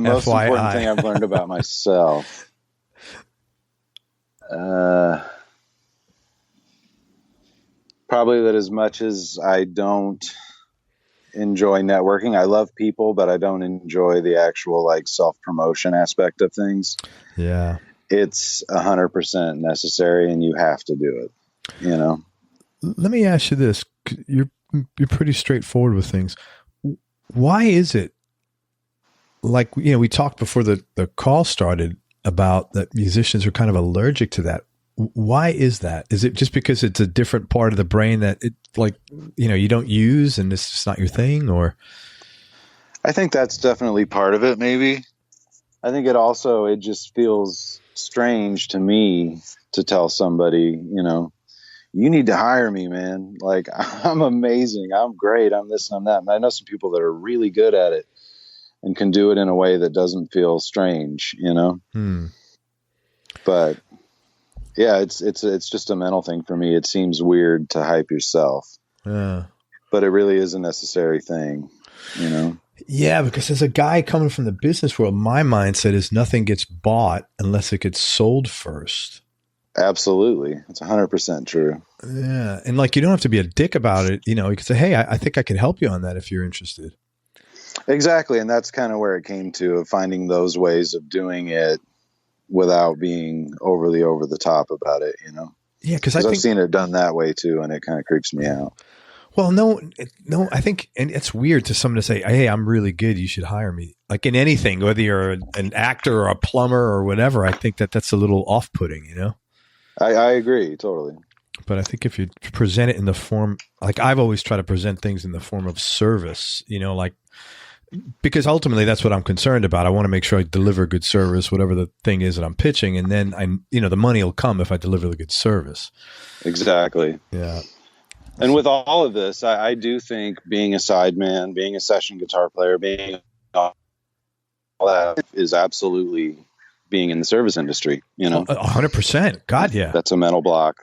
Most important thing I've learned about myself. Probably that as much as I don't enjoy networking, I love people, but I don't enjoy the actual like self-promotion aspect of things. Yeah. It's 100% necessary and you have to do it, Let me ask you this. You're pretty straightforward with things. Why is it like, we talked before the call started about that musicians are kind of allergic to that. Why is that? Is it just because it's a different part of the brain that it like, you don't use and it's just not your thing, or? I think that's definitely part of it. Maybe. I think it just feels strange to me to tell somebody, you need to hire me, man. Like, I'm amazing. I'm great. I'm this and I'm that. And I know some people that are really good at it and can do it in a way that doesn't feel strange, But yeah, it's just a mental thing for me. It seems weird to hype yourself. Yeah. But it really is a necessary thing, Yeah, because as a guy coming from the business world, my mindset is nothing gets bought unless it gets sold first. Absolutely. It's 100% true. Yeah. And like, you don't have to be a dick about it. You can say, hey, I think I can help you on that if you're interested. Exactly. And that's kind of where it came to, of finding those ways of doing it without being overly over the top about it, Yeah. Because I've seen it done that way too. And it kind of creeps me out. Well, no, I think, and it's weird to someone to say, hey, I'm really good. You should hire me. Like in anything, whether you're an actor or a plumber or whatever, I think that's a little off-putting, I agree totally. But I think if you present it in the form, like I've always tried to present things in the form of service, like, because ultimately that's what I'm concerned about. I want to make sure I deliver good service, whatever the thing is that I'm pitching. And then the money will come if I deliver the good service. Exactly. Yeah. And with all of this, I do think being a sideman, being a session guitar player, being all that is absolutely being in the service industry, 100%. God, yeah. That's a mental block.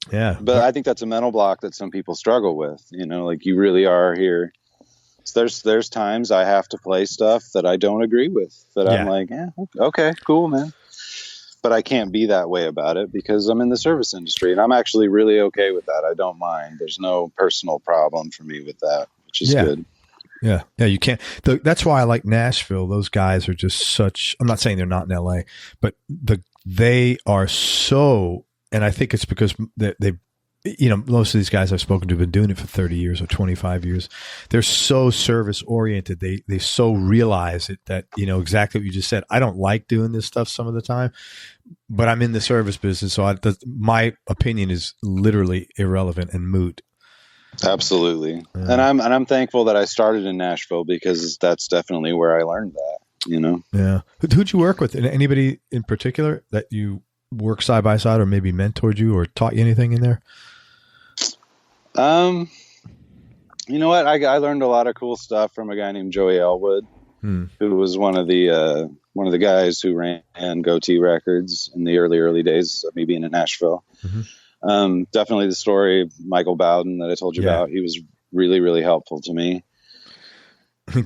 Yeah. But I think that's a mental block that some people struggle with, like you really are here there's times I have to play stuff that I don't agree with, that I'm like, yeah, okay, cool, man. But I can't be that way about it because I'm in the service industry, and I'm actually really okay with that. I don't mind. There's no personal problem for me with that, which is good. Yeah. Yeah. You can't, that's why I like Nashville. Those guys are just such, I'm not saying they're not in LA, but they are so, and I think it's because they most of these guys I've spoken to have been doing it for 30 years or 25 years. They're so service oriented. They so realize it that, exactly what you just said. I don't like doing this stuff some of the time, but I'm in the service business. So my opinion is literally irrelevant and moot. Absolutely. Yeah. And I'm thankful that I started in Nashville because that's definitely where I learned that, Yeah. Who'd you work with? Anybody in particular that you work side by side or maybe mentored you or taught you anything in there? You know what? I learned a lot of cool stuff from a guy named Joey Elwood, who was one of the guys who ran Goatee Records in the early days of me being in Nashville. Mm-hmm. Definitely the story of Michael Bowden that I told you about. He was really, really helpful to me.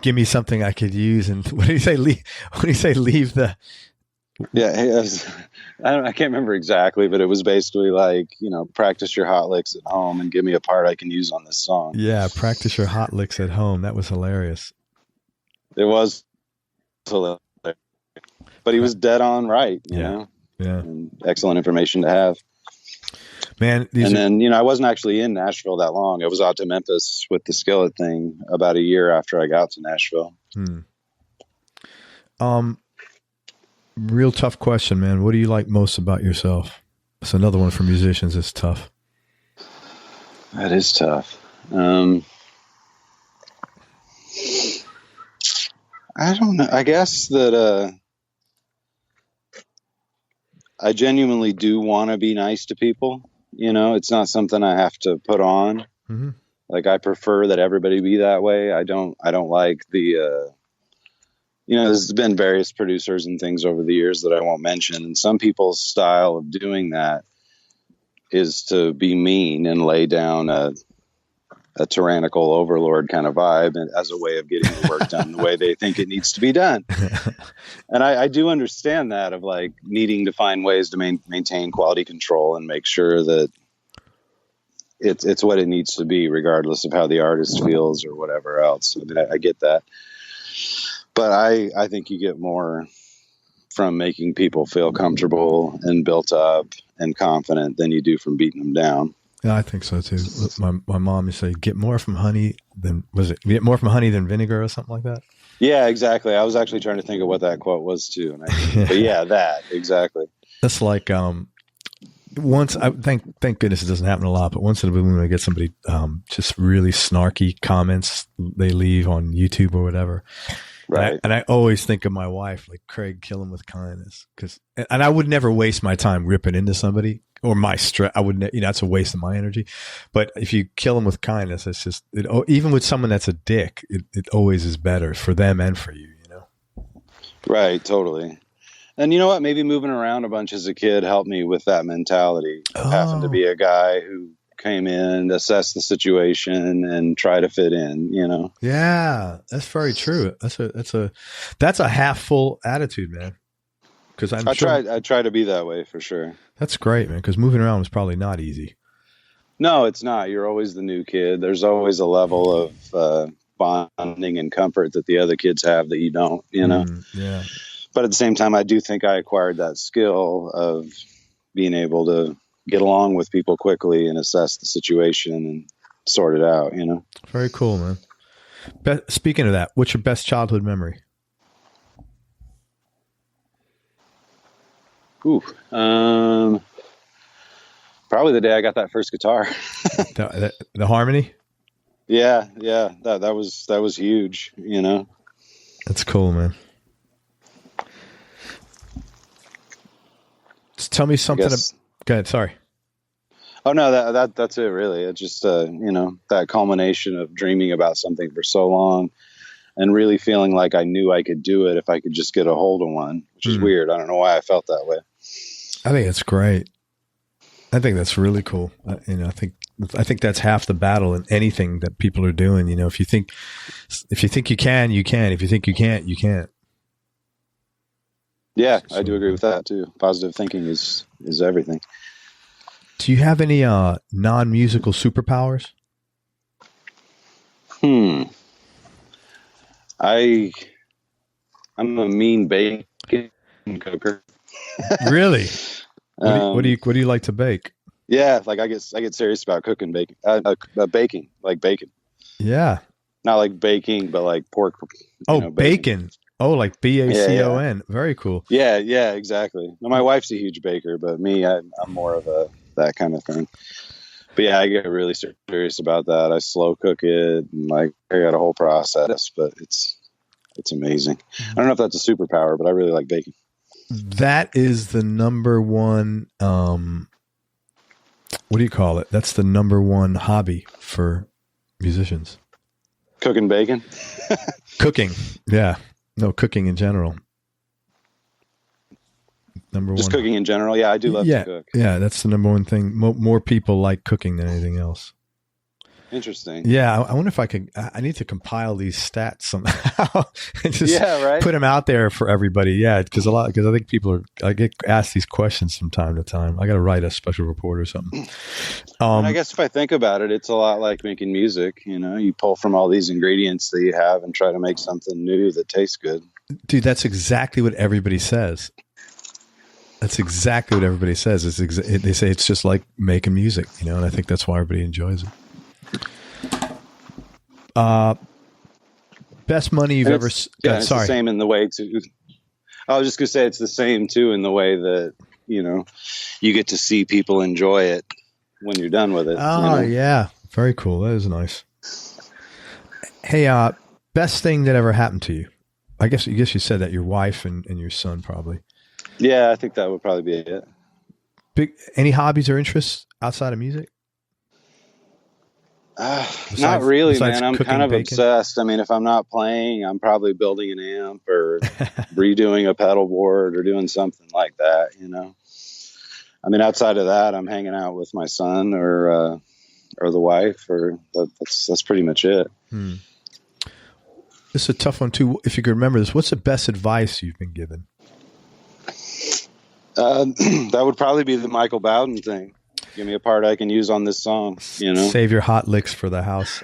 Give me something I could use. And what do you say? Leave the. Yeah, I can't remember exactly, but it was basically like, practice your hot licks at home and give me a part I can use on this song. Yeah, practice your hot licks at home. That was hilarious. It was hilarious. But he was dead on right, you know? Yeah. And excellent information to have. Man, then, I wasn't actually in Nashville that long. I was out to Memphis with the Skillet thing about a year after I got to Nashville. Real tough question, man. What do you like most about yourself? It's another one for musicians. It's tough. That is tough. I don't know. I guess that I genuinely do want to be nice to people. It's not something I have to put on. Mm-hmm. Like, I prefer that everybody be that way. I don't like the, there's been various producers and things over the years that I won't mention. And some people's style of doing that is to be mean and lay down a tyrannical overlord kind of vibe as a way of getting the work done the way they think it needs to be done. And I do understand that, of like needing to find ways to maintain quality control and make sure that it's what it needs to be, regardless of how the artist feels or whatever else. I mean, I get that. But I think you get more from making people feel comfortable and built up and confident than you do from beating them down. Yeah, I think so too. My mom used to say, get more from honey than vinegar or something like that? Yeah, exactly. I was actually trying to think of what that quote was too. But yeah, that, exactly. That's like, once, I thank goodness it doesn't happen a lot, but once in a blue moon I get somebody just really snarky comments they leave on YouTube or whatever. Right. And I always think of my wife, like, Craig, kill him with kindness. And I would never waste my time ripping into somebody or my stress. I wouldn't, that's a waste of my energy. But if you kill them with kindness, it's just, even with someone that's a dick, it always is better for them and for you, Right. Totally. And you know what? Maybe moving around a bunch as a kid helped me with that mentality. I happened to be a guy who came in, assess the situation, and try to fit in, Yeah, that's very true. That's a half full attitude, man. Because I try to be that way for sure. That's great, man. Because moving around is probably not easy. No, it's not. You're always the new kid. There's always a level of bonding and comfort that the other kids have that you don't, Yeah. But at the same time, I do think I acquired that skill of being able to get along with people quickly and assess the situation and sort it out, Very cool, man. Speaking of that, what's your best childhood memory? Ooh, probably the day I got that first guitar. the Harmony? Yeah. That was huge, That's cool, man. Just tell me something. Go ahead. Sorry. Oh no, that's it really. It's just, that culmination of dreaming about something for so long and really feeling like I knew I could do it if I could just get a hold of one, which is weird. I don't know why I felt that way. I think it's great. I think that's really cool. I think I think that's half the battle in anything that people are doing. You know, if you think you can, you can. If you think you can't, you can't. Yeah, I do agree with that too. Positive thinking is everything. Do you have any non-musical superpowers? I'm a mean bacon cooker. Really? What do you like to bake? Yeah, like I get serious about cooking bacon. Baking, like bacon. Yeah. Not like baking, but like pork. Bacon. Oh, like BACON. Yeah. Very cool. Yeah, exactly. Now, my wife's a huge baker, but me, I'm more of that kind of thing. But yeah, I get really serious about that. I slow cook it, and like I got a whole process, but it's amazing. I don't know if that's a superpower, but I really like baking. That is the number one. What do you call it? That's the number one hobby for musicians. Cooking bacon? Cooking. Yeah. No, cooking in general. Number Just one. Cooking in general. Yeah, I do love to cook. Yeah, that's the number one thing. More people like cooking than anything else. Interesting. Yeah, I wonder if I need to compile these stats somehow and just right. put them out there for everybody. Yeah, because I think I get asked these questions from time to time. I got to write a special report or something. I guess if I think about it, it's a lot like making music. You know, you pull from all these ingredients that you have and try to make something new that tastes good. Dude, that's exactly what everybody says. That's exactly what everybody says. They say it's just like making music, you know, and I think that's why everybody enjoys it. Best money you've ever. It's the same in the way too. I was just gonna say it's the same too in the way that you get to see people enjoy it when you're done with it. Oh yeah, very cool. That is nice. Hey, best thing that ever happened to you? I guess you said that your wife and your son probably. Yeah, I think that would probably be it. Any hobbies or interests outside of music? Not really, man. I'm kind of bacon? obsessed. I mean, if I'm not playing, I'm probably building an amp or redoing a pedal board or doing something like that, I mean, outside of that, I'm hanging out with my son or the wife, or that's pretty much it. This is a tough one too. If you could remember this, what's the best advice you've been given? That would probably be the Michael Bowden thing. Give me a part I can use on this song, Save your hot licks for the house.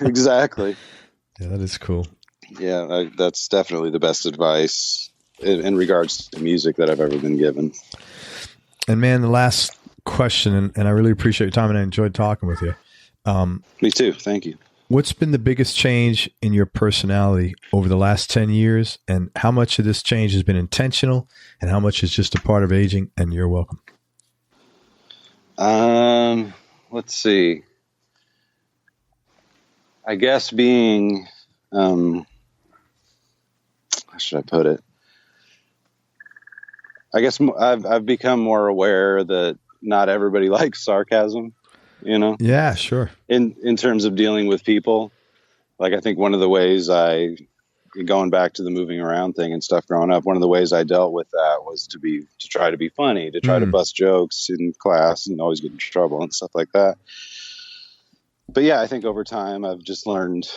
Exactly. Yeah, that is cool. Yeah, that's definitely the best advice in regards to music that I've ever been given. And man, the last question, and I really appreciate your time, and I enjoyed talking with you. Me too. Thank you. What's been the biggest change in your personality over the last 10 years, and how much of this change has been intentional, and how much is just a part of aging? And you're welcome. Let's see. I guess being, how should I put it? I guess I've become more aware that not everybody likes sarcasm, Yeah, sure. In terms of dealing with people. Like, I think one of the ways going back to the moving around thing and stuff growing up, one of the ways I dealt with that was to try to be funny, to try to bust jokes in class and always get in trouble and stuff like that. But yeah, I think over time I've just learned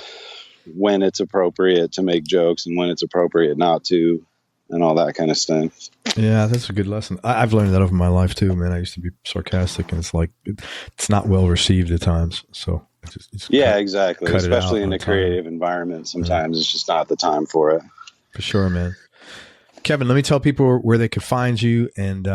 when it's appropriate to make jokes and when it's appropriate not to, and all that kind of stuff. Yeah, that's a good lesson. I've learned that over my life too, man. I used to be sarcastic, and it's like it's not well received at times. So exactly. Especially in a creative environment, sometimes it's just not the time for it. For sure, man. Kevin, let me tell people where they can find you and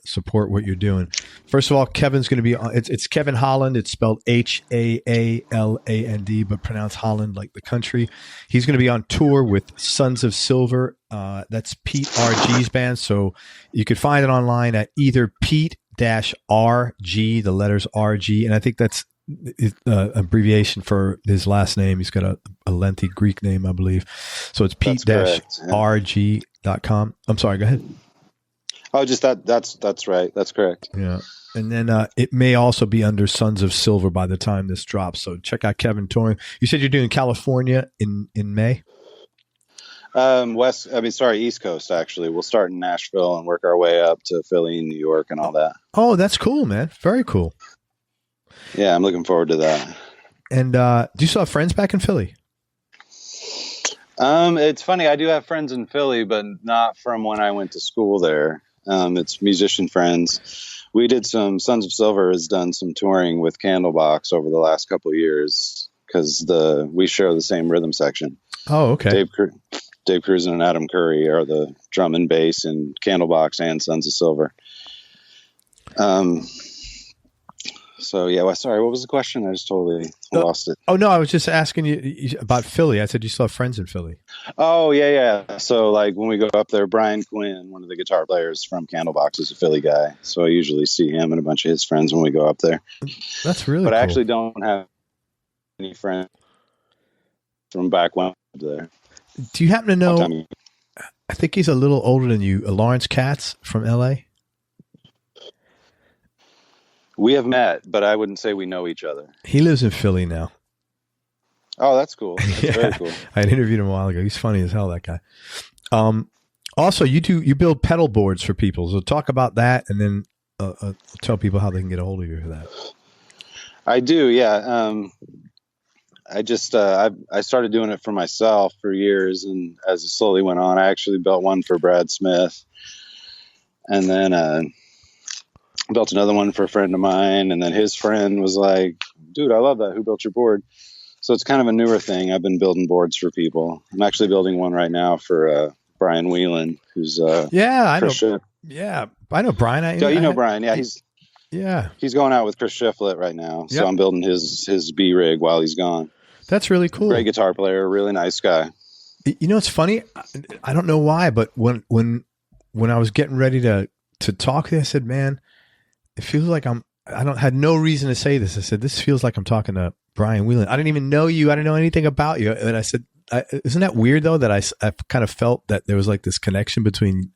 support what you're doing. First of all, Kevin's going to be on. It's Kevin Haaland. It's spelled Haaland, but pronounced Holland like the country. He's going to be on tour with Sons of Silver. That's Pete RG's band. So you could find it online at either Pete-RG, the letters RG, and I think that's abbreviation for his last name. He's got a lengthy Greek name, I believe. So it's Pete-RG.com. I'm sorry, go ahead. Oh, just that's right. That's correct. Yeah. And then it may also be under Sons of Silver by the time this drops. So check out Kevin touring. You said you're doing California in May? East Coast, actually. We'll start in Nashville and work our way up to Philly and New York and all that. Oh, that's cool, man. Very cool. Yeah, I'm looking forward to that. And do you still have friends back in Philly? It's funny. I do have friends in Philly, but not from when I went to school there. It's musician friends. We did some Sons of Silver has done some touring with Candlebox over the last couple of years because we share the same rhythm section. Oh, okay. Dave Cruzen and Adam Curry are the drum and bass in Candlebox and Sons of Silver. So yeah, sorry, what was the question? I just totally lost it. Oh no, I was just asking you about Philly. I said you still have friends in Philly. Oh yeah. So like when we go up there, Brian Quinn, one of the guitar players from Candlebox, is a Philly guy. So I usually see him and a bunch of his friends when we go up there. That's really But cool. I actually don't have any friends from back when I was there. Do you happen to know, I think he's a little older than you, Lawrence Katz from LA? We have met, but I wouldn't say we know each other. He lives in Philly now. Oh, that's cool. That's very cool. I interviewed him a while ago. He's funny as hell, that guy. Also, you build pedal boards for people. So talk about that, and then tell people how they can get a hold of you for that. I do, yeah. I just I started doing it for myself for years, and as it slowly went on, I actually built one for Brad Smith, and then built another one for a friend of mine, and then his friend was like, dude, I love that. Who built your board? So it's kind of a newer thing. I've been building boards for people. I'm actually building one right now for Brian Whelan, who's I know. Yeah, I know Brian. You know Brian. Yeah, he's going out with Chris Shiflett right now. So I'm building his B rig while he's gone. That's really cool. Great guitar player, really nice guy. You know, it's funny. I don't know why, but when I was getting ready to talk to you, I said, man, it feels like had no reason to say this. I said, this feels like I'm talking to Brian Whelan. I didn't even know you. I didn't know anything about you. And I said, isn't that weird though, that I kind of felt that there was like this connection between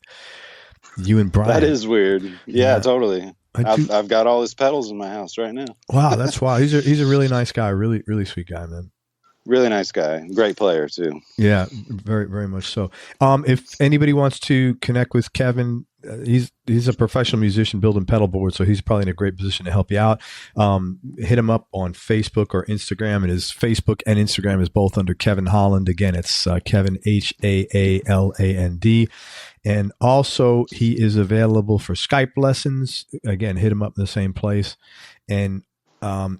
you and Brian? That is weird. Yeah. Totally. I've got all his pedals in my house right now. Wow. That's wild. He's a really nice guy. Really, really sweet guy, man. Really nice guy. Great player too. Yeah, very, very much so. If anybody wants to connect with Kevin, he's a professional musician building pedal boards, so he's probably in a great position to help you out. Hit him up on Facebook or Instagram, and his Facebook and Instagram is both under Kevin Haaland. Again, it's Kevin Haaland. And also he is available for Skype lessons. Again, hit him up in the same place. And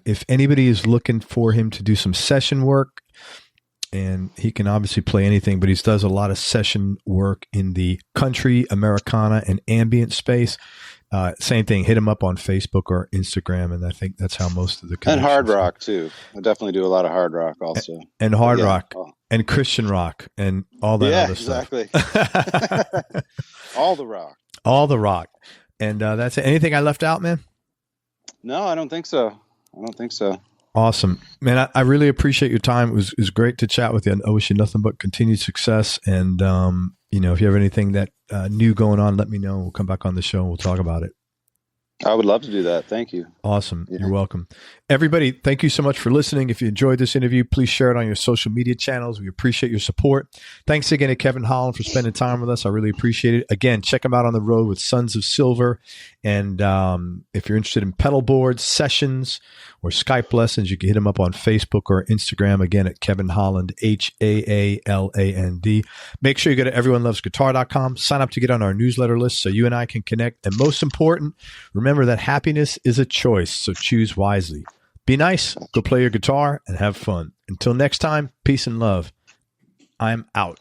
if anybody is looking for him to do some session work, and he can obviously play anything, but he does a lot of session work in the country, Americana, and ambient space. Same thing. Hit him up on Facebook or Instagram, and I think that's how most of the and hard rock too. I definitely do a lot of hard rock also, and hard rock and Christian rock and all that other stuff. Exactly. all the rock, and that's it. Anything I left out, man? No, I don't think so. Awesome, man. I really appreciate your time. It was great to chat with you. I wish you nothing but continued success. And, if you have anything that new going on, let me know. We'll come back on the show and we'll talk about it. I would love to do that. Thank you. Awesome. Yeah. You're welcome. Everybody, thank you so much for listening. If you enjoyed this interview, please share it on your social media channels. We appreciate your support. Thanks again to Kevin Haaland for spending time with us. I really appreciate it. Again, check him out on the road with Sons of Silver. And if you're interested in pedal boards, sessions, or Skype lessons, you can hit him up on Facebook or Instagram, again, at Kevin Haaland, Haaland. Make sure you go to everyonelovesguitar.com, sign up to get on our newsletter list so you and I can connect. And most important, remember that happiness is a choice, so choose wisely. Be nice, go play your guitar, and have fun. Until next time, peace and love. I'm out.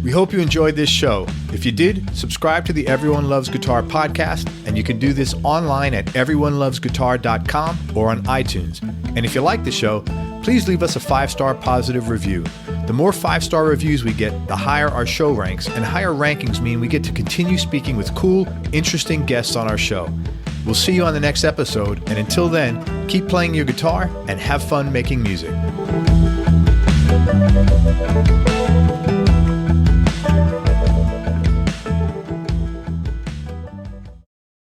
We hope you enjoyed this show. If you did, subscribe to the Everyone Loves Guitar podcast, and you can do this online at everyonelovesguitar.com or on iTunes. And if you like the show, please leave us a 5-star positive review. The more 5-star reviews we get, the higher our show ranks, and higher rankings mean we get to continue speaking with cool, interesting guests on our show. We'll see you on the next episode, and until then, keep playing your guitar and have fun making music.